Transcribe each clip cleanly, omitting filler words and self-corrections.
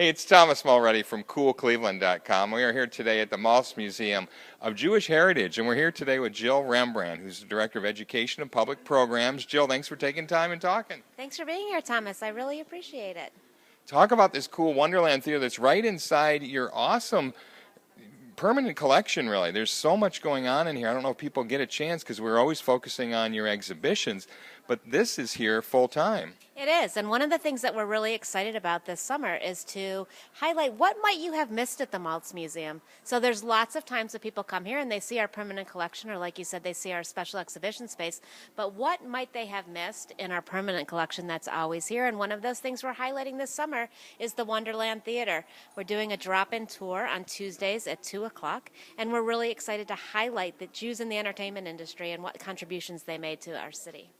Hey, it's Thomas Malrite from CoolCleveland.com. We are here today at the Maltz Museum of Jewish Heritage, and we're here today with Jill Rembrandt, who's the Director of Education and Public Programs. Jill, thanks for taking time and talking. Thanks for being here, Thomas. I really appreciate it. Talk about this cool Wonderland Theatre that's right inside your awesome permanent collection, really. There's so much going on in here. I don't know if people get a chance because we're always focusing on your exhibitions, but this is here full time. It is, and one of the things that we're really excited about this summer is to highlight what might you have missed at the Maltz Museum. So there's lots of times that people come here and they see our permanent collection, or like you said, they see our special exhibition space, but what might they have missed in our permanent collection that's always here? And one of those things we're highlighting this summer is the Wonderland Theatre. We're doing a drop-in tour on Tuesdays at 2 o'clock, and we're really excited to highlight the Jews in the entertainment industry and what contributions they made to our city.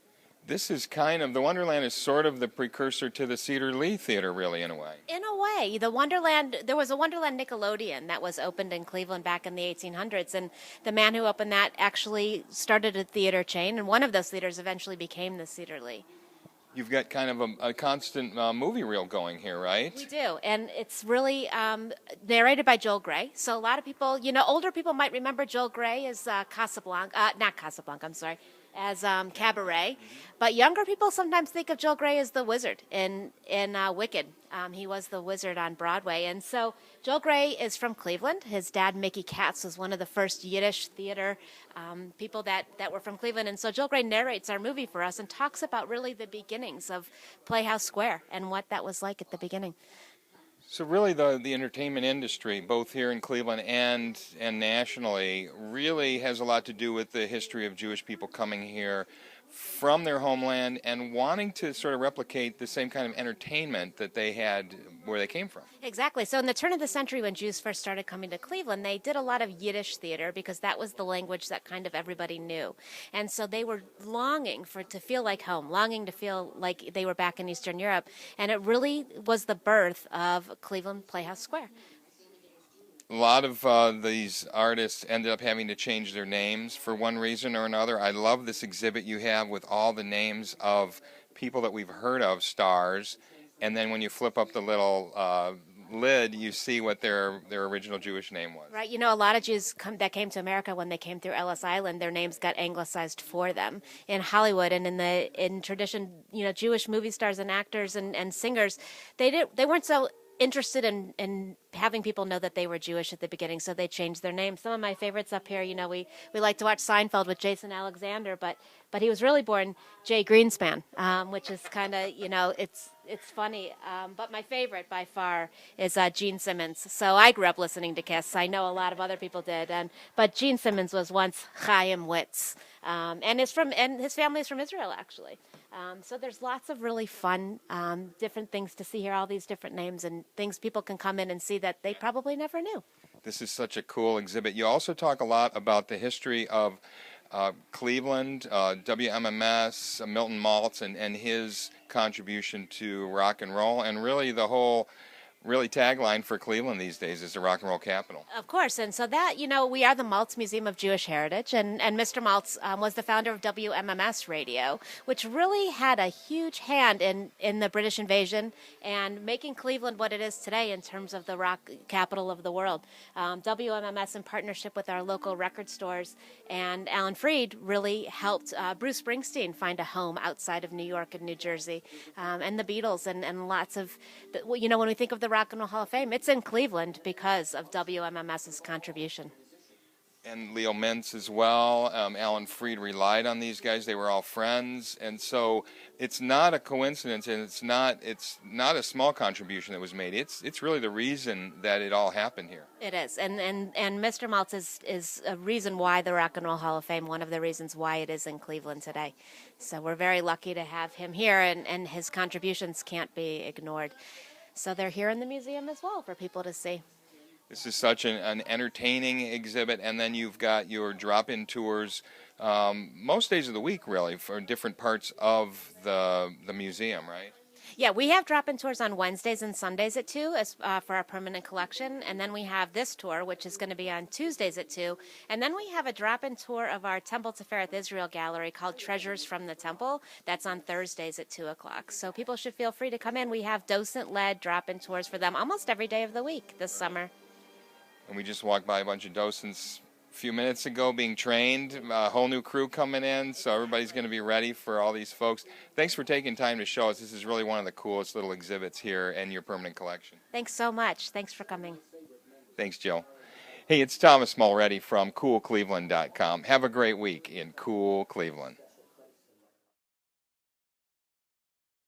This is kind of, the Wonderland is sort of the precursor to the Cedar-Lee Theatre, really, in a way. In a way. The Wonderland, there was a Wonderland Nickelodeon that was opened in Cleveland back in the 1800s, and the man who opened that actually started a theater chain, and one of those theaters eventually became the Cedar-Lee. You've got kind of a constant movie reel going here, right? We do, and it's really narrated by Joel Grey. So a lot of people, older people might remember Joel Grey as not Casablanca, I'm sorry, as Cabaret. But younger people sometimes think of Joel Grey as the wizard in Wicked. He was the wizard on Broadway. And so Joel Grey is from Cleveland. His dad, Mickey Katz, was one of the first Yiddish theater people that were from Cleveland. And so Joel Grey narrates our movie for us and talks about really the beginnings of Playhouse Square and what that was like at the beginning. So really the entertainment industry, both here in Cleveland and nationally, really has a lot to do with the history of Jewish people coming here from their homeland and wanting to sort of replicate the same kind of entertainment that they had where they came from. Exactly. So in the turn of the century when Jews first started coming to Cleveland, they did a lot of Yiddish theater because that was the language that kind of everybody knew. And so they were longing to feel like home, longing to feel like they were back in Eastern Europe. And it really was the birth of Cleveland Playhouse Square. A lot of these artists ended up having to change their names for one reason or another. I love this exhibit you have with all the names of people that we've heard of, stars, and then when you flip up the little lid, you see what their original Jewish name was. Right. A lot of Jews that came to America when they came through Ellis Island, their names got anglicized for them. In Hollywood and in tradition, Jewish movie stars and actors and singers, they weren't so interested in having people know that they were Jewish at the beginning, so they changed their names. Some of my favorites up here, we like to watch Seinfeld with Jason Alexander, but he was really born Jay Greenspan, which is kind of, it's funny. But my favorite by far is Gene Simmons. So I grew up listening to Kiss. I know a lot of other people did, but Gene Simmons was once Chaim Witz, and his family is from Israel, actually. So there's lots of really fun, different things to see here, all these different names and things people can come in and see that they probably never knew. This is such a cool exhibit. You also talk a lot about the history of Cleveland, WMMS, Milton Maltz, and his contribution to rock and roll, and really the whole tagline for Cleveland these days is the rock and roll capital. Of course, and so that, we are the Maltz Museum of Jewish Heritage, and Mr. Maltz was the founder of WMMS Radio, which really had a huge hand in the British invasion and making Cleveland what it is today in terms of the rock capital of the world. WMMS, in partnership with our local record stores, and Alan Freed really helped Bruce Springsteen find a home outside of New York and New Jersey, and the Beatles, and lots of, when we think of the Rock and Roll Hall of Fame, it's in Cleveland because of WMMS's contribution. And Leo Mintz as well. Alan Freed relied on these guys. They were all friends, and so it's not a coincidence, and it's not a small contribution that was made. It's really the reason that it all happened here. It is, and Mr. Maltz is a reason why the Rock and Roll Hall of Fame, one of the reasons why it is in Cleveland today. So we're very lucky to have him here, and his contributions can't be ignored. So they're here in the museum as well for people to see. This is such an entertaining exhibit, and then you've got your drop-in tours most days of the week, really, for different parts of the museum, right? Yeah, we have drop-in tours on Wednesdays and Sundays at 2 for our permanent collection. And then we have this tour, which is going to be on Tuesdays at 2. And then we have a drop-in tour of our Temple Tifereth Israel gallery called Treasures from the Temple. That's on Thursdays at 2 o'clock. So people should feel free to come in. We have docent-led drop-in tours for them almost every day of the week this summer. And we just walked by a bunch of docents a few minutes ago being trained, a whole new crew coming in, so everybody's going to be ready for all these folks. Thanks for taking time to show us. This is really one of the coolest little exhibits here in your permanent collection. Thanks so much. Thanks for coming. Thanks, Jill. Hey, it's Thomas Malrite from CoolCleveland.com. Have a great week in Cool Cleveland.